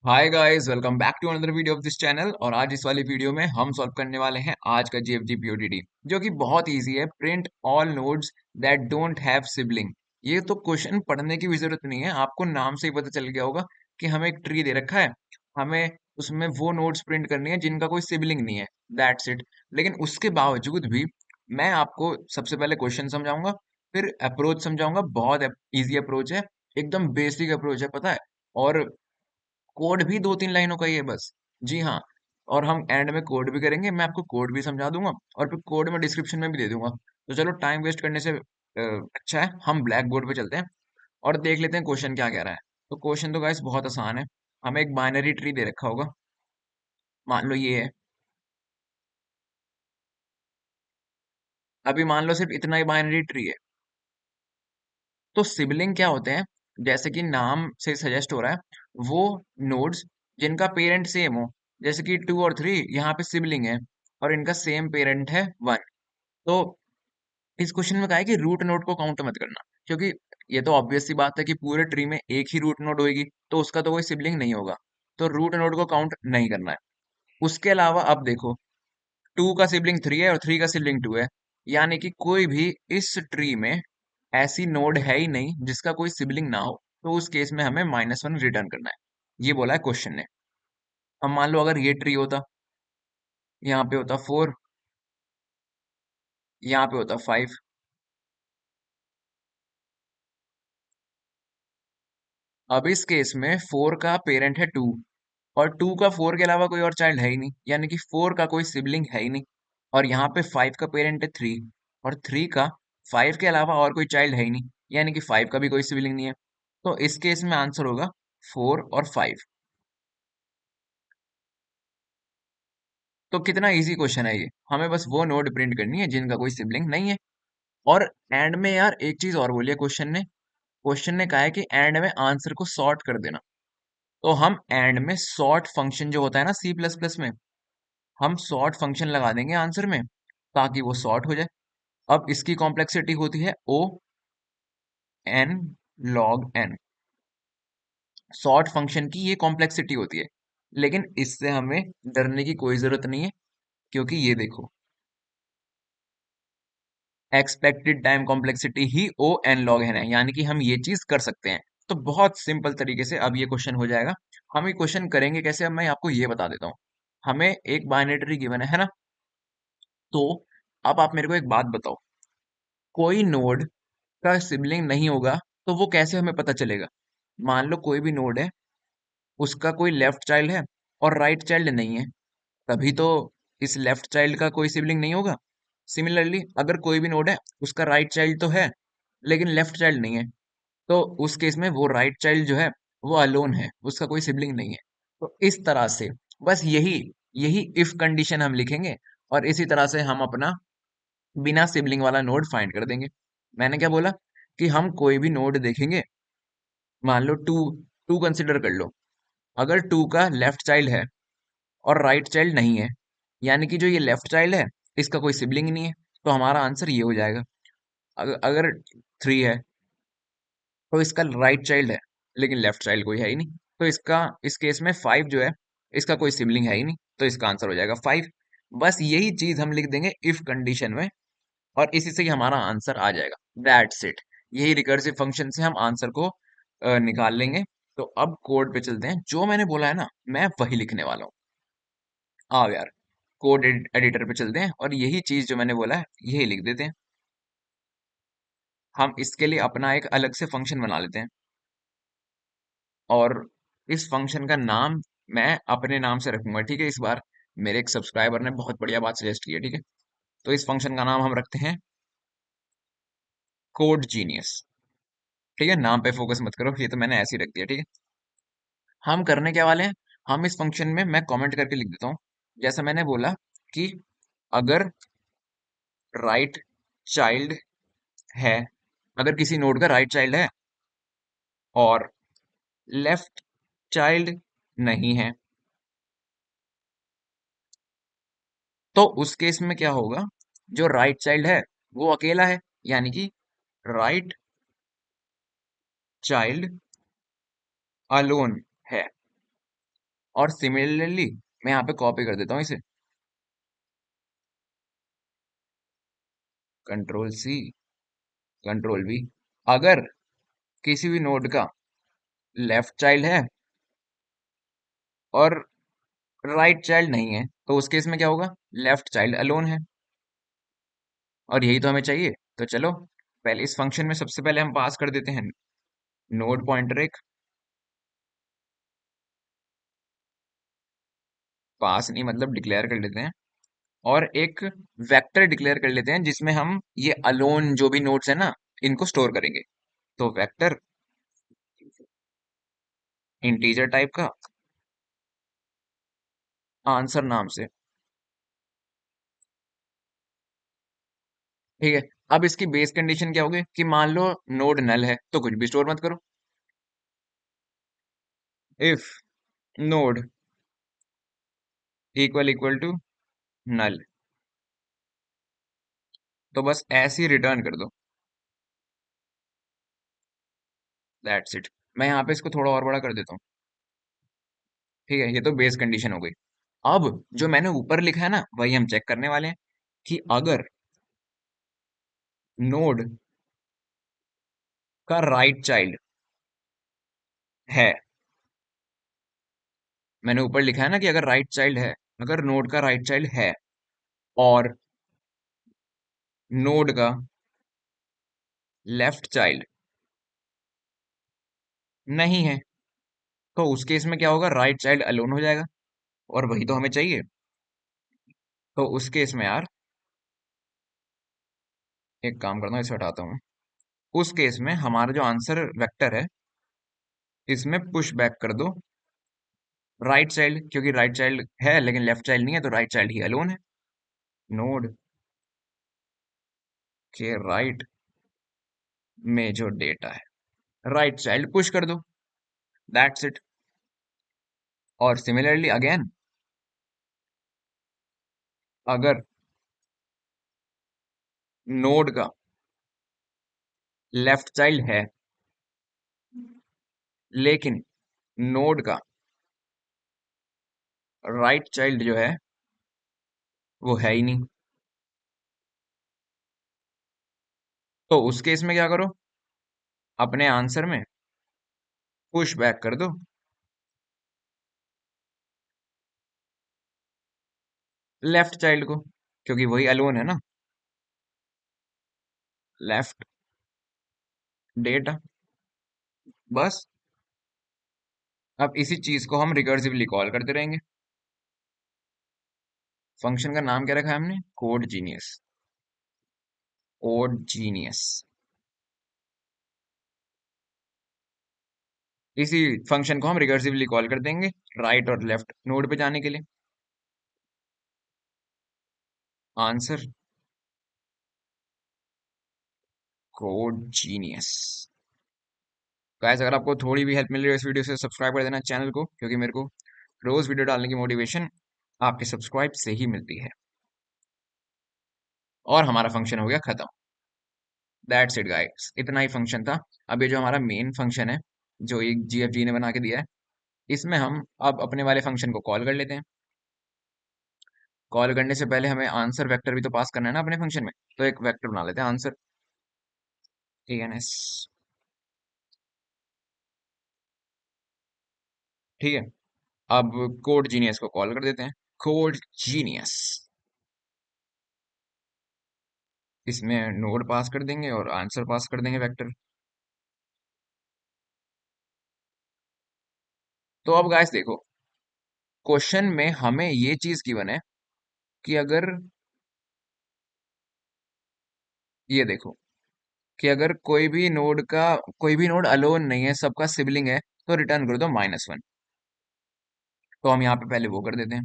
Hi guys, welcome back to another video of this channel. और आज इस वाली वीडियो में हम सॉल्व करने वाले हैं आज का जीएफजी पीओडीडी, जो कि बहुत इजी है। Print all nodes that don't have sibling. ये तो क्वेश्चन पढ़ने की भी जरूरत नहीं है, आपको नाम से ही पता चल गया होगा कि हमें एक ट्री दे रखा है, हमें उसमें वो नोड्स प्रिंट करनी है जिनका कोई सिबलिंग नहीं है। That's it. लेकिन उसके बावजूद भी मैं आपको सबसे पहले क्वेश्चन समझाऊंगा, फिर अप्रोच समझाऊंगा। बहुत इजी अप्रोच है, एकदम बेसिक अप्रोच है, पता है। और कोड भी दो तीन लाइनों का ही है बस। जी हाँ। और हम एंड में कोड भी करेंगे, मैं आपको कोड भी समझा दूंगा और फिर कोड में डिस्क्रिप्शन में भी दे दूंगा। तो चलो, टाइम वेस्ट करने से अच्छा है हम ब्लैक बोर्ड पे चलते हैं और देख लेते हैं क्वेश्चन क्या कह रहा है। तो क्वेश्चन तो गाइस बहुत आसान है। हमें एक बाइनरी ट्री दे रखा होगा, मान लो ये है। अभी मान लो सिर्फ इतना ही बाइनरी ट्री है। तो सिबलिंग क्या होते हैं, जैसे कि नाम से सजेस्ट हो रहा है, वो नोड्स जिनका पेरेंट सेम हो। जैसे कि 2 और 3 यहाँ पे सिबलिंग है और इनका सेम पेरेंट है 1। तो इस क्वेश्चन में कहा है कि रूट नोड को काउंट मत करना, क्योंकि ये तो ऑब्वियस सी बात है कि पूरे ट्री में एक ही रूट नोड होगी, तो उसका तो कोई सिबलिंग नहीं होगा। तो रूट नोड को काउंट नहीं करना है। उसके अलावा अब देखो, 2 का सिबलिंग 3 है और 3 का सिबलिंग 2 है, यानी कि कोई भी इस ट्री में ऐसी नोड है ही नहीं जिसका कोई सिबलिंग ना हो। तो उस केस में हमें -1 रिटर्न करना है, ये बोला है क्वेश्चन ने। अब मान लो अगर ये ट्री होता, यहाँ पे होता 4, यहाँ पे होता 5। अब इस केस में 4 का पेरेंट है 2 और 2 का 4 के अलावा कोई और चाइल्ड है ही नहीं, यानी कि 4 का कोई सिबलिंग है ही नहीं। और यहाँ पे 5 का पेरेंट है 3 और 3 का 5 के अलावा और कोई चाइल्ड है ही नहीं, यानी कि 5 का भी कोई सिबलिंग नहीं है। तो इस केस में आंसर होगा 4 और 5। तो कितना इजी क्वेश्चन है ये, हमें बस वो नोड प्रिंट करनी है जिनका कोई सिबलिंग नहीं है। और एंड में यार एक चीज और बोली है क्वेश्चन ने कहा है कि एंड में आंसर को सॉर्ट कर देना। तो हम एंड में सॉर्ट फंक्शन जो होता है ना सी प्लस प्लस में, हम सॉर्ट फंक्शन लगा देंगे आंसर में ताकि वो सॉर्ट हो जाए। अब इसकी कॉम्प्लेक्सिटी होती है O N log N. Sort function की ये कॉम्प्लेक्सिटी होती है, लेकिन इससे हमें डरने की कोई जरूरत नहीं है, क्योंकि ये देखो, एक्सपेक्टेड टाइम कॉम्प्लेक्सिटी ही ओ एन लॉग एन है, यानी कि हम ये चीज कर सकते हैं। तो बहुत सिंपल तरीके से अब ये क्वेश्चन हो जाएगा। हम ये क्वेश्चन करेंगे कैसे, अब मैं आपको ये बता देता हूँ। हमें एक बाइनरी गिवन है ना। तो अब आप मेरे को एक बात बताओ, कोई नोड का सिबलिंग नहीं होगा तो वो कैसे हमें पता चलेगा। मान लो कोई भी नोड है, उसका कोई लेफ्ट चाइल्ड है और राइट चाइल्ड नहीं है, तभी तो इस लेफ्ट चाइल्ड का कोई सिबलिंग नहीं होगा। सिमिलरली अगर कोई भी नोड है, उसका राइट चाइल्ड तो है लेकिन लेफ्ट चाइल्ड नहीं है, तो उस केस में वो राइट चाइल्ड जो है वो अलोन है, उसका कोई सिबलिंग नहीं है। तो इस तरह से बस यही यही इफ कंडीशन हम लिखेंगे और इसी तरह से हम अपना बिना सिबलिंग वाला नोड फाइंड कर देंगे। मैंने क्या बोला कि हम कोई भी नोड देखेंगे, मान लो 2 कंसिडर कर लो। अगर 2 का लेफ्ट चाइल्ड है और राइट चाइल्ड नहीं है, यानी कि जो ये लेफ्ट चाइल्ड है इसका कोई सिबलिंग नहीं है, तो हमारा आंसर ये हो जाएगा। अगर 3 है तो इसका राइट चाइल्ड है लेकिन लेफ्ट चाइल्ड कोई है ही नहीं, तो इसका इस केस में 5 जो है, इसका कोई सिबलिंग है ही नहीं, तो इसका आंसर हो जाएगा 5। बस यही चीज हम लिख देंगे इफ कंडीशन में और इसी से ही हमारा आंसर आ जाएगा। That's it. यही रिकर्सिव फंक्शन से हम आंसर को निकाल लेंगे। तो अब कोड पे चलते हैं, जो मैंने बोला है ना मैं वही लिखने वाला हूँ। आओ यार, कोड एडिटर पे चलते हैं और यही चीज जो मैंने बोला है यही लिख देते हैं। हम इसके लिए अपना एक अलग से फंक्शन बना लेते हैं और इस फंक्शन का नाम मैं अपने नाम से रखूंगा, ठीक है। इस बार मेरे एक सब्सक्राइबर ने बहुत बढ़िया बात सजेस्ट की है, ठीक है। तो इस फंक्शन का नाम हम रखते हैं कोड जीनियस। ठीक है, नाम पे फोकस मत करो, ये तो मैंने ऐसे ही रख दिया, ठीक है। हम करने क्या वाले हैं, हम इस फंक्शन में मैं कमेंट करके लिख देता हूँ, जैसा मैंने बोला कि अगर राइट चाइल्ड है, अगर किसी नोड का राइट चाइल्ड है और लेफ्ट चाइल्ड नहीं है, तो उस केस में क्या होगा, जो राइट चाइल्ड है वो अकेला है, यानी कि राइट चाइल्ड अलोन है। और सिमिलरली मैं यहाँ पे कॉपी कर देता हूँ इसे, कंट्रोल सी, कंट्रोल वी। अगर किसी भी नोड का लेफ्ट चाइल्ड है और राइट चाइल्ड नहीं है, तो उस केस में क्या होगा, लेफ्ट चाइल्ड अलोन है। और यही तो हमें चाहिए। तो चलो पहले इस फंक्शन में सबसे पहले हम पास कर देते हैं नोड पॉइंटर एक, पास नहीं मतलब डिक्लेयर कर लेते हैं, और एक वेक्टर डिक्लेयर कर लेते हैं जिसमें हम ये अलोन जो भी नोड्स है ना इनको स्टोर करेंगे। तो वेक्टर इंटीजर टाइप का आंसर नाम से, ठीक है। अब इसकी बेस कंडीशन क्या होगी कि मान लो नोड नल है तो कुछ भी स्टोर मत करो। If node equal equal to null, तो बस ऐसे ही रिटर्न कर दो, दैट्स इट। मैं यहाँ पे इसको थोड़ा और बड़ा कर देता हूँ, ठीक है। ये तो बेस कंडीशन हो गई। अब जो मैंने ऊपर लिखा है ना वही हम चेक करने वाले हैं कि अगर नोड का राइट चाइल्ड है, मैंने ऊपर लिखा है ना कि अगर राइट चाइल्ड है, अगर नोड का राइट चाइल्ड है और नोड का लेफ्ट चाइल्ड नहीं है, तो उस केस में क्या होगा, राइट चाइल्ड अलोन हो जाएगा। और वही तो हमें चाहिए। तो उस केस में यार एक काम करता हूँ, इसे हटाता हूँ। उस केस में हमारा जो आंसर वेक्टर है इसमें पुश बैक कर दो राइट चाइल्ड, क्योंकि राइट चाइल्ड है लेकिन लेफ्ट चाइल्ड नहीं है, तो राइट चाइल्ड ही अलोन है। नोड के राइट में जो डेटा है, राइट चाइल्ड पुश कर दो, दैट्स इट। और सिमिलरली अगेन, अगर नोड का लेफ्ट चाइल्ड है लेकिन नोड का राइट चाइल्ड जो है वो है ही नहीं, तो उस केस में क्या करो, अपने आंसर में पुश बैक कर दो लेफ्ट चाइल्ड को, क्योंकि वही अलोन है ना, लेफ्ट डेटा, बस। अब इसी चीज को हम रिकर्सिवली कॉल करते रहेंगे। फंक्शन का नाम क्या रखा है हमने, कोड जीनियस, कोड जीनियस। इसी फंक्शन को हम रिकर्सिवली कॉल कर देंगे राइट और लेफ्ट नोड पे जाने के लिए। Answer code genius. गाइस अगर आपको थोड़ी भी हेल्प मिल रही है इस वीडियो से, सब्सक्राइब कर देना चैनल को, क्योंकि मेरे को रोज वीडियो डालने की मोटिवेशन आपके सब्सक्राइब से ही मिलती है। और हमारा फंक्शन हो गया खत्म, दैट्स इट गाइस, इतना ही फंक्शन था। अब ये जो हमारा मेन फंक्शन है जो एक जीएफजी ने बना के दिया है, इसमें हम अब अपने वाले फंक्शन को कॉल कर लेते हैं। कॉल करने से पहले हमें आंसर वेक्टर भी तो पास करना है ना अपने फंक्शन में, तो एक वेक्टर बना लेते हैं आंसर, एएनएस, ठीक है। अब कोड जीनियस को कॉल कर देते हैं, कोड जीनियस। इसमें नोड पास कर देंगे और आंसर पास कर देंगे वेक्टर। तो अब गाइस देखो, क्वेश्चन में हमें ये चीज गिवन है कि अगर, ये देखो कि अगर कोई भी नोड अलोन नहीं है, सबका सिबलिंग है, तो रिटर्न कर दो -1। तो हम यहाँ पे पहले वो कर देते हैं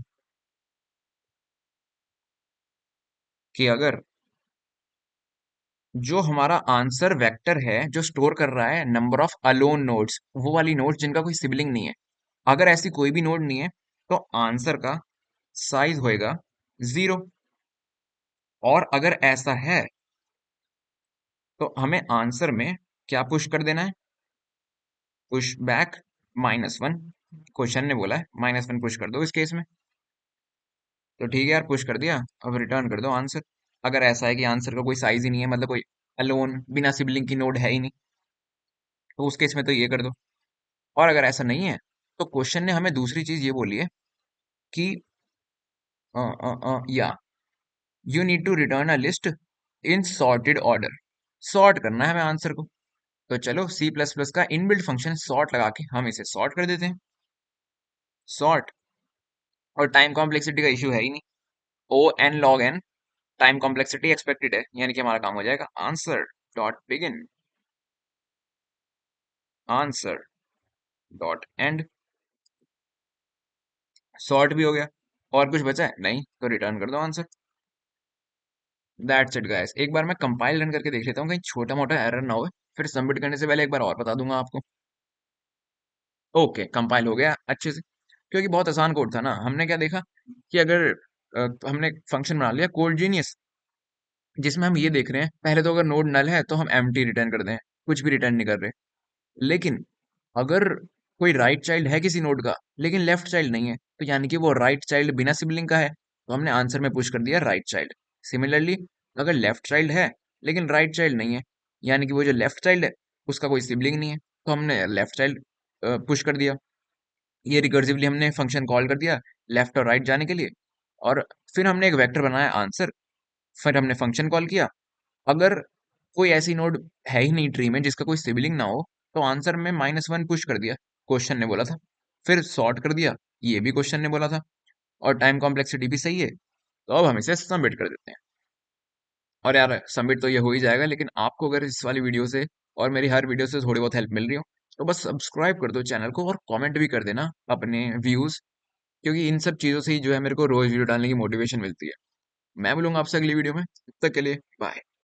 कि अगर जो हमारा आंसर वेक्टर है जो स्टोर कर रहा है नंबर ऑफ अलोन नोड्स, वो वाली नोड्स जिनका कोई सिबलिंग नहीं है, अगर ऐसी कोई भी नोड नहीं है, तो आंसर का साइज होएगा 0। और अगर ऐसा है तो हमें आंसर में क्या पुश कर देना है, पुश बैक -1। क्वेश्चन ने बोला है -1 पुश कर दो इस केस में। तो ठीक है यार, पुश कर दिया। अब रिटर्न कर दो आंसर। अगर ऐसा है कि आंसर का कोई साइज ही नहीं है, मतलब कोई अलोन बिना सिबलिंग की नोड है ही नहीं, तो उस केस में तो ये कर दो। और अगर ऐसा नहीं है, तो क्वेश्चन ने हमें दूसरी चीज ये बोली है कि या you need to return a list in sorted order. Sort करना है हमें आंसर को। तो चलो सी प्लस प्लस का इनबिल्ट फंक्शन सॉर्ट लगा के हम इसे सॉर्ट कर देते हैं। सॉर्ट। और टाइम कॉम्प्लेक्सिटी का इशू है ही नहीं। O N log N time complexity expected है, यानी कि हमारा काम हो जाएगा answer dot begin, answer dot end. Sort भी हो गया। और कुछ बचा है नहीं, तो रिटर्न कर दो आंसर। That's it guys. एक बार मैं कंपाइल रन करके देख लेता हूँ, कहीं छोटा मोटा एरर ना हो। फिर सबमिट करने से पहले एक बार और बता दूंगा आपको। ओके, कंपाइल हो गया अच्छे से। क्योंकि बहुत आसान कोड था ना। हमने क्या देखा कि अगर हमने फंक्शन बना लिया कोड जीनियस, जिसमें हम ये देख रहे हैं पहले तो अगर नोड नल है तो हम एम्प्टी रिटर्न कर दें, कुछ भी रिटर्न नहीं कर रहे। लेकिन अगर कोई राइट चाइल्ड है किसी नोड का लेकिन लेफ्ट चाइल्ड नहीं है, तो यानी कि वो राइट चाइल्ड बिना सिबलिंग का है, तो हमने आंसर में पुश कर दिया राइट चाइल्ड। सिमिलरली अगर लेफ्ट चाइल्ड है लेकिन राइट चाइल्ड नहीं है, यानी कि वो जो लेफ्ट चाइल्ड है उसका कोई सिबलिंग नहीं है, तो हमने लेफ्ट चाइल्ड पुश कर दिया। ये रिकर्सिवली हमने फंक्शन कॉल कर दिया लेफ्ट और राइट जाने के लिए। और फिर हमने एक वेक्टर बनाया आंसर। फिर हमने फंक्शन कॉल किया। अगर कोई ऐसी नोड है ही नहीं ट्री में जिसका कोई सिबलिंग ना हो, तो आंसर में -1 पुश कर दिया, क्वेश्चन ने बोला था। फिर सॉर्ट कर दिया, ये भी क्वेश्चन ने बोला था। और टाइम कॉम्प्लेक्सिटी भी सही है, तो अब हम इसे सबमिट कर देते हैं। और यार सबमिट तो ये हो ही जाएगा, लेकिन आपको अगर इस वाली वीडियो से और मेरी हर वीडियो से थोड़ी बहुत हेल्प मिल रही हो, तो बस सब्सक्राइब कर दो चैनल को और कमेंट भी कर देना अपने व्यूज। क्योंकि इन सब चीज़ों से ही जो है मेरे को रोज वीडियो डालने की मोटिवेशन मिलती है। मैं मिलूंगा आपसे अगली वीडियो में, तब तक के लिए बाय।